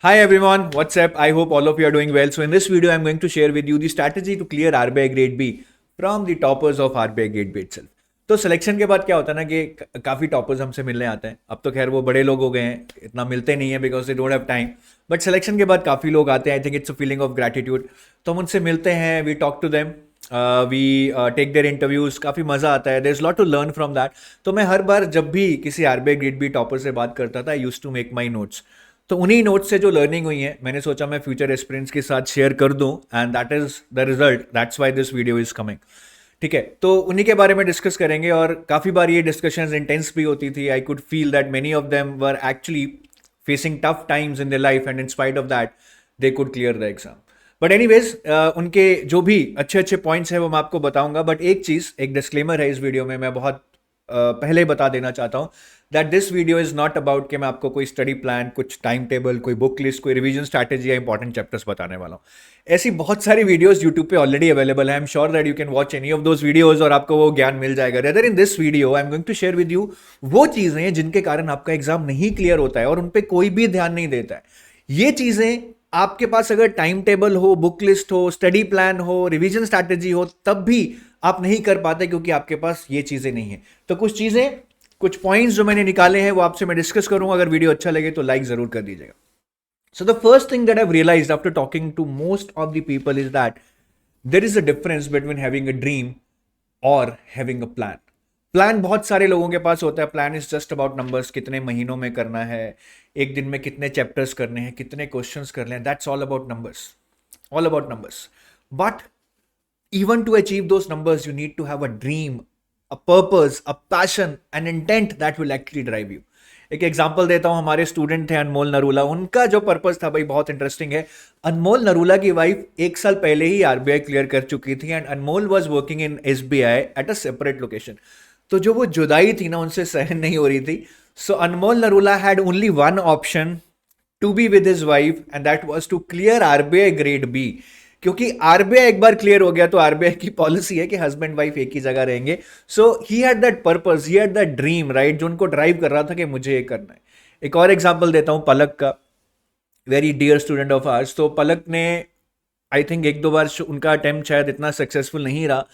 Hi everyone, what's up? I hope all of you are doing well. So in this video, I'm going to share with you the strategy to clear RBI Grade B from the toppers of RBI Grade B itself. तो selection के बाद क्या होता है ना कि काफ़ी toppers हमसे मिलने आते हैं. अब तो खैर वो बड़े लोग हो गए हैं, इतना मिलते नहीं है because they don't have time. But selection के बाद काफ़ी लोग आते हैं. I think it's a feeling of gratitude. तो हम उनसे मिलते हैं, we talk to them, we take their interviews. काफ़ी मज़ा आता है. There is lot to learn from that. तो मैं हर बार जब भी किसी आरबीआई ग्रेड बी टॉपर से बात करता था, I use to make my notes. तो उन्हीं नोट्स से जो लर्निंग हुई है, मैंने सोचा मैं फ्यूचर एक्सपीरियंस के साथ शेयर कर दूं. And that is the result. That's why this video is coming. ठीक है, तो उन्हीं के बारे में डिस्कस करेंगे. और काफ़ी बार ये डिस्कशंस इंटेंस भी होती थी. I could feel that many of them were actually facing tough times in their life and in spite of that they could clear the exam. But anyways, उनके जो भी अच्छे अच्छे पॉइंट्स हैं वो मैं आपको बताऊंगा. बट एक चीज़, एक डिस्क्लेमर है इस वीडियो में, मैं बहुत पहले बता देना चाहता हूँ that this video is not about कि मैं आपको कोई स्टडी प्लान, कुछ टाइम टेबल, कोई बुक लिस्ट, कोई रिवीजन स्ट्रैटेजी या इंपॉर्टेंट चैप्टर्स बताने वाला हूँ. ऐसी बहुत सारी वीडियोस यूट्यूब पे ऑलरेडी अवेलेबल है. I am sure that you can watch any of those videos और आपको वो ज्ञान मिल जाएगा. Rather in this video I am going to share with you वो चीजें जिनके कारण आपका एग्जाम नहीं क्लियर होता है और उन पर कोई भी ध्यान नहीं देता है. ये चीजें आपके पास अगर टाइम टेबल हो, बुक लिस्ट हो, स्टडी प्लान हो, रिवीजन स्ट्रैटेजी हो, तब भी आप नहीं कर पाते क्योंकि आपके पास ये चीजें नहीं है. तो कुछ चीजें, कुछ पॉइंट्स जो मैंने निकाले हैं वो आपसे मैं डिस्कस करूंगा. अगर वीडियो अच्छा लगे तो लाइक जरूर कर दीजिएगा. So the first thing that I have realised after talking to most of the people is that there is a difference between having a dream और हैविंग अ प्लान. प्लान बहुत सारे लोगों के पास होता है. Plan is just about numbers, कितने महीनों में करना है, एक दिन में कितने चैप्टर्स करने हैं, कितने क्वेश्चंस करने हैं. That's all about numbers, all about numbers. But even to achieve those numbers you need to have a dream, a purpose, a passion, an intent that will actually drive you. एक example देता हूं. हमारे student थे अनमोल नरूला. उनका जो purpose था भाई बहुत इंटरेस्टिंग है. अनमोल नरूला की वाइफ 1 साल पहले ही आरबीआई क्लियर कर चुकी थी and Anmol was working in SBI at a separate location. तो जो वो जुदाई थी ना, उनसे सहन नहीं हो रही थी. So Anmol Narula had only one option to be with his wife and that was to clear RBI grade B. क्योंकि आरबीआई एक बार क्लियर हो गया तो आरबीआई की पॉलिसी है कि हस्बैंड वाइफ एक ही जगह रहेंगे. So he had that purpose, he had that dream, right, जो उनको ड्राइव कर रहा था कि मुझे ये करना है. एक और एग्जांपल देता हूं पलक का, very dear student of arts. तो पलक ने आई थिंक एक दो बार उनका अटेम्प्ट शायद इतना सक्सेसफुल नहीं रहा.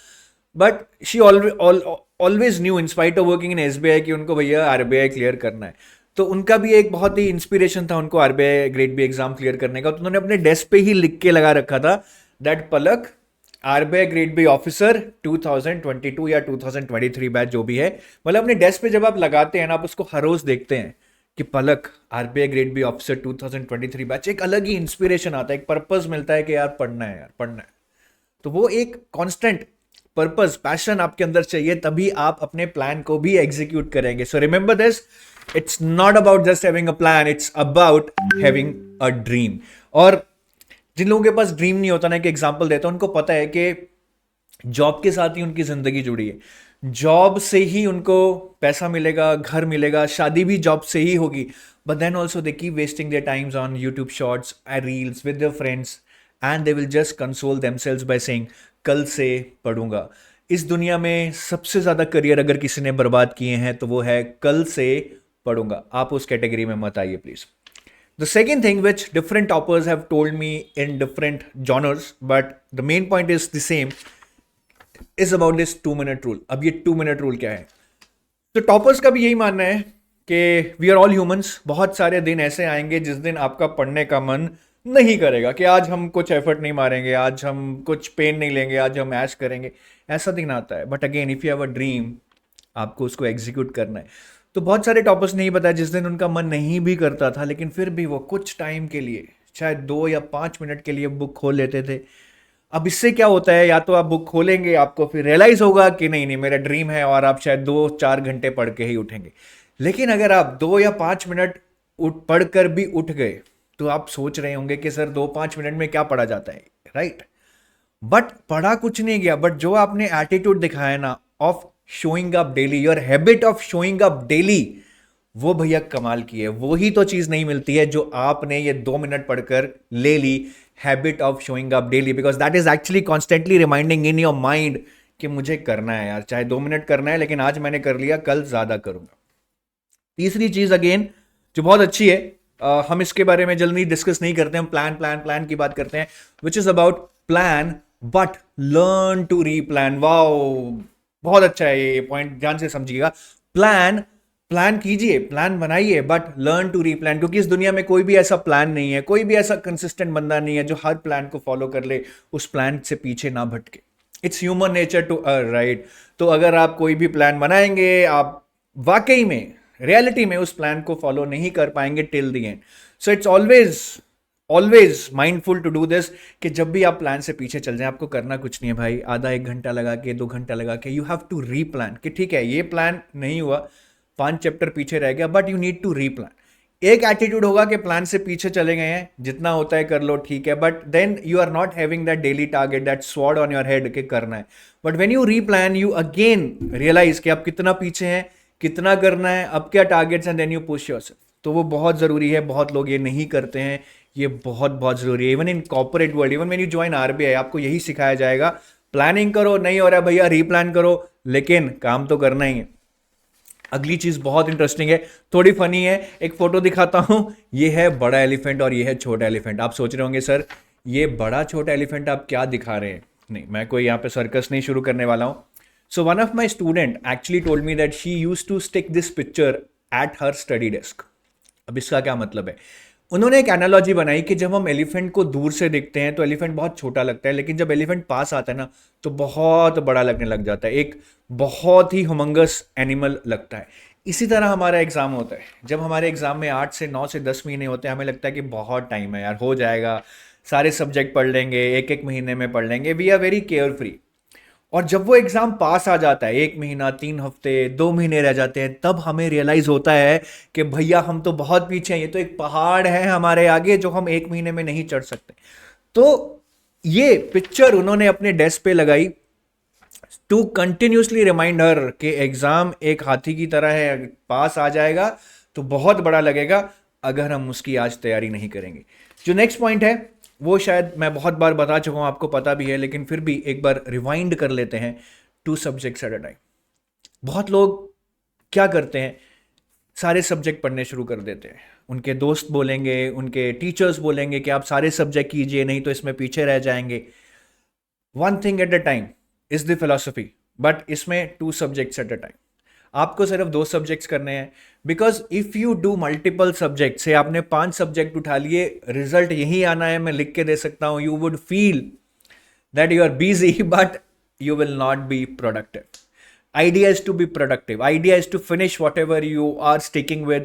But she always new in spite of working in SBI कि उनको भैया आरबीआई क्लियर करना है. तो उनका भी एक बहुत ही इंस्पिरेशन था उनको RBI grade B exam clear करने का. तो उन्होंने अपने डेस्क पे ही लिख के लगा रखा था that Palak RBI grade B officer 2022 या 2023 बैच जो भी है. मतलब अपने डेस्क पे जब आप लगाते हैं ना, आप उसको हर रोज देखते हैं कि Palak RBI grade B officer 2023 batch, एक अलग ही इंस्पिरेशन आता है, एक पर्पस मिलता है कि यार पढ़ना है, यार पढ़ना है. तो वो एक कांस्टेंट पर्पस, पैशन आपके अंदर चाहिए, तभी आप अपने प्लान को भी एग्जीक्यूट करेंगे. So remember this, it's not about just having a plan, it's about having a dream. और जिन लोगों के पास ड्रीम नहीं होता ना, एक एग्जांपल देता हूं, उनको पता है कि जॉब के साथ ही उनकी जिंदगी जुड़ी है. जॉब से ही उनको पैसा मिलेगा, घर मिलेगा, शादी भी जॉब से ही होगी. But then also they keep wasting their times on YouTube shorts and reels with their friends and they will just console themselves by saying कल से पढ़ूंगा. इस दुनिया में सबसे ज्यादा करियर अगर किसी ने बर्बाद किए हैं तो वो है कल से पढ़ूंगा. आप उस कैटेगरी में मत आइए please. The second thing which different toppers have told me in different genres, but the main point is the same, is about this 2-minute rule. अब ये 2-minute rule क्या है? तो टॉपर्स का भी यही मानना है कि वी आर ऑल ह्यूमंस. बहुत सारे दिन ऐसे आएंगे जिस दिन आपका पढ़ने का मन नहीं करेगा कि आज हम कुछ एफर्ट नहीं मारेंगे, आज हम कुछ पेन नहीं लेंगे, आज हम ऐश करेंगे. ऐसा दिन आता है. But again if you have a dream, आपको उसको एग्जीक्यूट करना है. तो बहुत सारे टॉपर्स नहीं बताया जिस दिन उनका मन नहीं भी करता था, लेकिन फिर भी वो कुछ टाइम के लिए, शायद 2 या 5 मिनट के लिए बुक खोल लेते थे. अब इससे क्या होता है, या तो आप बुक खोलेंगे, आपको फिर रियलाइज होगा कि नहीं नहीं मेरा ड्रीम है, और आप शायद 2-4 घंटे पढ़ के ही उठेंगे. लेकिन अगर आप 2 या 5 मिनट पढ़ कर भी उठ गए तो आप सोच रहे होंगे कि सर 2-5 मिनट में क्या पढ़ा जाता है, राइट. बट पढ़ा कुछ नहीं गया. बट जो आपने एटीट्यूड दिखाया ना of showing up daily, your habit of showing up daily, वो भैया कमाल की है. वो ही तो चीज नहीं मिलती है जो आपने ये 2 मिनट पढ़कर ले ली, habit of showing up daily, because that is actually constantly reminding in your mind कि मुझे करना है यार, चाहे 2 मिनट करना है, लेकिन आज मैंने कर लिया, कल ज्यादा करूंगा. तीसरी चीज अगेन जो बहुत अच्छी है, हम इसके बारे में जल्दी डिस्कस नहीं करते, हम प्लान प्लान प्लान की बात करते हैं, which is about plan but learn to replan. Wow, बहुत अच्छा है ये पॉइंट, ध्यान से समझिएगा। प्लान प्लान कीजिए, प्लान बनाइए, बट लर्न टू रीप्लान, क्योंकि इस दुनिया में कोई भी ऐसा प्लान नहीं है, कोई भी ऐसा कंसिस्टेंट बंदा नहीं है जो हर प्लान को फॉलो कर ले, उस प्लान से पीछे ना भटके। It's human nature to write. तो अगर आप कोई भी प्लान बनाएंगे, आप वाकई में रियलिटी में उस प्लान को फॉलो नहीं कर पाएंगे till the end. So it's always always mindful to do this, कि जब भी आप प्लान से पीछे चल जाएं, आपको करना कुछ नहीं है भाई, आधा 1 घंटा लगा के 2 घंटा लगा के यू हैव टू रीप्लान, कि ठीक है ये प्लान नहीं हुआ, 5 चैप्टर पीछे रह गया, but you need to replan. एक एटीट्यूड होगा कि प्लान से पीछे चले गए हैं, जितना होता है कर लो, ठीक है, but then you are not having that daily target, that sword on your head के करना है। But when you replan, you again realise कि आप कितना पीछे हैं, कितना करना है, अब क्या टारगेट्स हैं, देन यू पुश योरसेल्फ। तो वो बहुत जरूरी है, बहुत लोग ये नहीं करते हैं, ये बहुत बहुत जरूरी है। Even in corporate world, even when you join RBI, आपको यही सिखाया जाएगा, प्लानिंग करो, नहीं हो रहा भैया रीप्लान करो, लेकिन काम तो करना ही है। अगली चीज बहुत इंटरेस्टिंग है, थोड़ी फनी है, एक फोटो दिखाता हूं। ये है बड़ा एलिफेंट और ये है छोटा एलिफेंट। आप सोच रहे होंगे सर ये बड़ा छोटा एलिफेंट आप क्या दिखा रहे हैं? नहीं, मैं कोई यहाँ पे सर्कस नहीं शुरू करने वाला हूं। So one of my student actually told me that she use to stick this picture at her study desk. अब इसका क्या मतलब है? उन्होंने एक एनालॉजी बनाई कि जब हम एलिफेंट को दूर से देखते हैं तो एलिफेंट बहुत छोटा लगता है, लेकिन जब एलिफेंट पास आता है ना तो बहुत बड़ा लगने लग जाता है, एक बहुत ही ह्यूमंगस एनिमल लगता है। इसी तरह हमारा एग्जाम होता है। जब हमारे एग्जाम में 8 से 9 से 10 महीने होते हैं, हमें लगता है कि बहुत टाइम है यार, हो जाएगा, सारे सब्जेक्ट पढ़ लेंगे, एक एक महीने में पढ़ लेंगे, we are very carefree. और जब वो एग्जाम पास आ जाता है, 1 महीना, 3 हफ्ते, 2 महीने रह जाते हैं, तब हमें रियलाइज होता है कि भैया हम तो बहुत पीछे हैं, ये तो एक पहाड़ है हमारे आगे जो हम 1 महीने में नहीं चढ़ सकते। तो ये पिक्चर उन्होंने अपने डेस्क पे लगाई टू कंटिन्यूसली रिमाइंड हर कि एग्जाम एक हाथी की तरह है, पास आ जाएगा तो बहुत बड़ा लगेगा अगर हम उसकी आज तैयारी नहीं करेंगे। जो नेक्स्ट पॉइंट है वो शायद मैं बहुत बार बता चुका हूं, आपको पता भी है, लेकिन फिर भी एक बार रिवाइंड कर लेते हैं। 2 सब्जेक्ट्स एट अ टाइम। बहुत लोग क्या करते हैं, सारे सब्जेक्ट पढ़ने शुरू कर देते हैं। उनके दोस्त बोलेंगे, उनके टीचर्स बोलेंगे कि आप सारे सब्जेक्ट कीजिए, नहीं तो इसमें पीछे रह जाएंगे। 1 thing at a time is the philosophy, but इसमें 2 सब्जेक्ट्स एट अ टाइम। आपको सिर्फ 2 सब्जेक्ट्स करने हैं, because if you do multiple subject, से आपने 5 सब्जेक्ट उठा लिए, रिजल्ट यही आना है, मैं लिख के दे सकता हूं, you would feel that you are busy but you will not be productive. Idea is to be productive. Idea is to finish whatever you are sticking with.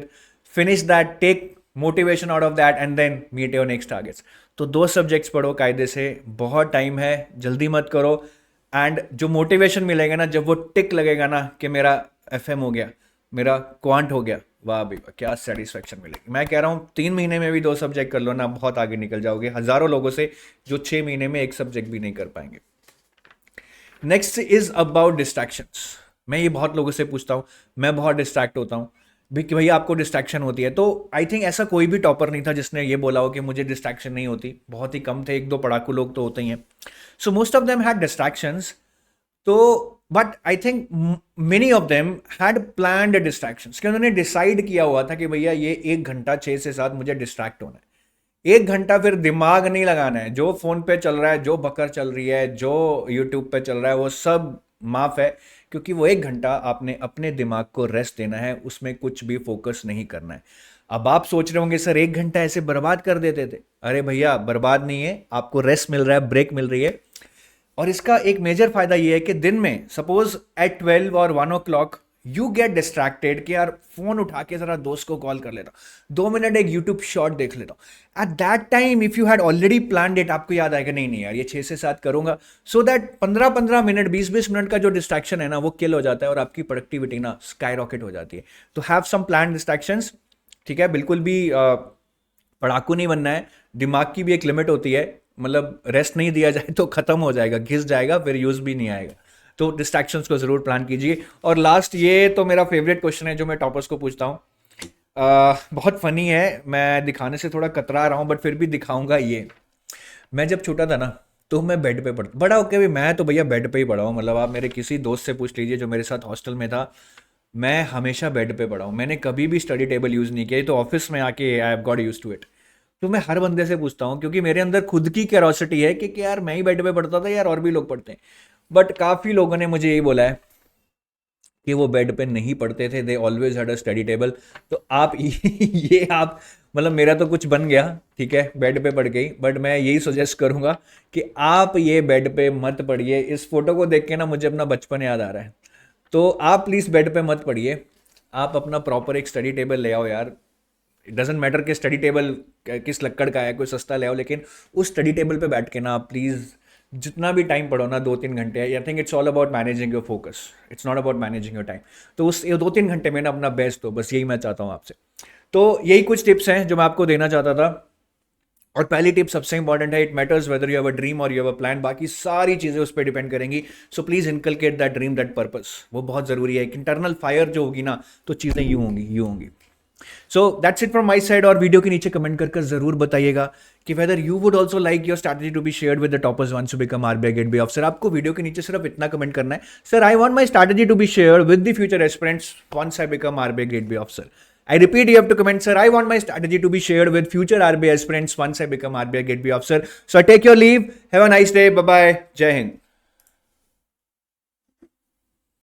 Finish that, take motivation out of that and then meet your next targets. तो 2 subjects पढ़ो कायदे से, बहुत time है, जल्दी मत करो। And जो मोटिवेशन मिलेगा ना, जब वो टिक लगेगा ना कि मेरा एफएम हो गया, मेरा क्वांट हो गया, वाह भाई वाह, क्या सेटिस्फेक्शन मिलेगी। मैं कह रहा हूँ 3 महीने में भी 2 सब्जेक्ट कर लो ना, बहुत आगे निकल जाओगे हजारों लोगों से जो 6 महीने में एक सब्जेक्ट भी नहीं कर पाएंगे। Next is about distractions. मैं ये बहुत लोगों से पूछता हूँ, मैं बहुत डिस्ट्रैक्ट होता हूँ भी कि भैया आपको डिस्ट्रैक्शन होती है। तो आई थिंक ऐसा कोई भी टॉपर नहीं था जिसने ये बोला हो कि मुझे डिस्ट्रैक्शन नहीं होती। बहुत ही कम थे, 1-2 पढ़ाकू लोग तो होते ही हैं। So most of them had distractions. तो but I think many of them had planned distractions, कि उन्होंने डिसाइड किया हुआ था कि भैया ये 1 घंटा 6 से 7 मुझे डिस्ट्रैक्ट होना है। 1 घंटा फिर दिमाग नहीं लगाना है, जो फोन पे चल रहा है, जो बकर चल रही है, जो यूट्यूब पे चल रहा है, वो सब माफ है, क्योंकि वो 1 घंटा आपने अपने दिमाग को रेस्ट देना है, उसमें कुछ भी फोकस नहीं करना है। अब आप सोच रहे होंगे सर 1 घंटा ऐसे बर्बाद कर देते थे। अरे भैया बर्बाद नहीं है, आपको रेस्ट मिल रहा है, ब्रेक मिल रही है। और इसका एक मेजर फायदा ये है कि दिन में सपोज एट 12 और 1 o'clock यू गेट डिस्ट्रैक्टेड कि यार फोन उठा के जरा दोस्त को कॉल कर लेता हूं, 2 मिनट एक यूट्यूब शॉर्ट देख लेता हूं। At that time if you had already plan it, आपको याद आएगा नहीं नहीं यार ये 6 से 7 करूंगा, सो दैट 15-15 मिनट, 20-20 मिनट का जो डिस्ट्रैक्शन है ना, वो किल हो जाता है और आपकी प्रोडक्टिविटी ना स्काई रॉकेट हो जाती है। तो हैव सम प्लान डिस्ट्रैक्शंस, ठीक है। बिल्कुल भी पढ़ाकू नहीं बनना है, दिमाग की भी एक लिमिट होती है, मतलब रेस्ट नहीं दिया जाए तो खत्म हो जाएगा, घिस जाएगा, फिर यूज भी नहीं आएगा। तो डिस्ट्रैक्शंस को जरूर प्लान कीजिए। और लास्ट, ये तो मेरा फेवरेट क्वेश्चन है जो मैं टॉपर्स को पूछता हूँ, बहुत फनी है, मैं दिखाने से थोड़ा कतरा रहा हूँ बट फिर भी दिखाऊंगा। ये मैं जब छोटा था ना तो मैं बेड पे पढ़ता, बड़ा होकर भी मैं तो भैया बेड पे ही पढ़ा हूँ। मतलब आप मेरे किसी दोस्त से पूछ लीजिए जो मेरे साथ हॉस्टल में था, मैं हमेशा बेड पे पड़ा हूँ, मैंने कभी भी स्टडी टेबल यूज़ नहीं किया, ये तो ऑफिस में आके I have got use to it. तो मैं हर बंदे से पूछता हूँ क्योंकि मेरे अंदर खुद की क्यूरोसिटी है कि यार मैं ही बेड पे पढ़ता था यार, और भी लोग पढ़ते हैं। बट काफ़ी लोगों ने मुझे यही बोला है कि वो बेड पे नहीं पढ़ते थे, they always had a study table. तो आप ये आप मतलब मेरा तो कुछ बन गया, ठीक है, बेड पे पढ़ गई, बट मैं यही सजेस्ट करूंगा कि आप ये बेड पे मत पढ़िए। इस फोटो को देख के ना मुझे अपना बचपन याद आ रहा है। तो आप प्लीज़ बेड पे मत पढ़िए, आप अपना प्रॉपर एक स्टडी टेबल ले आओ यार। इट डजेंट मैटर कि स्टडी टेबल किस लक्कड़ का है, कोई सस्ता ले आओ, लेकिन उस स्टडी टेबल पे बैठ के ना आप प्लीज़ जितना भी टाइम पढ़ो ना, 2-3 घंटे, आई think it's all about managing your focus, it's not about managing your time. तो उस ये 2-3 घंटे में ना अपना बेस्ट दो, बस यही मैं चाहता हूँ आपसे। तो यही कुछ टिप्स हैं जो मैं आपको देना चाहता था। और पहली टिप सबसे इंपॉर्टेंट है, it matters whether you have a dream और यू हैव अ प्लान, बाकी सारी चीज़ें उस पर डिपेंड करेंगी। So please inculcate that dream, that purpose, वो बहुत ज़रूरी है। एक इंटरनल फायर जो होगी ना, तो चीज़ें यूँ होंगी, यूँ होंगी। So that's it from my side. और वीडियो के नीचे कमेंट कर जरूर बताइएगा कि whether you would also like your strategy to be shared with the toppers once to become RBI grade B officer. आपको वीडियो के नीचे सिर्फ इतना कमेंट करना है, sir I want my strategy to be shared with the future aspirants once I become RBI grade B officer. I repeat, you have to comment, sir, I want my strategy to be shared with future RBI aspirants once I become RBI Gate B officer. So I take your leave. Have a nice day. Bye bye. Jai Hind.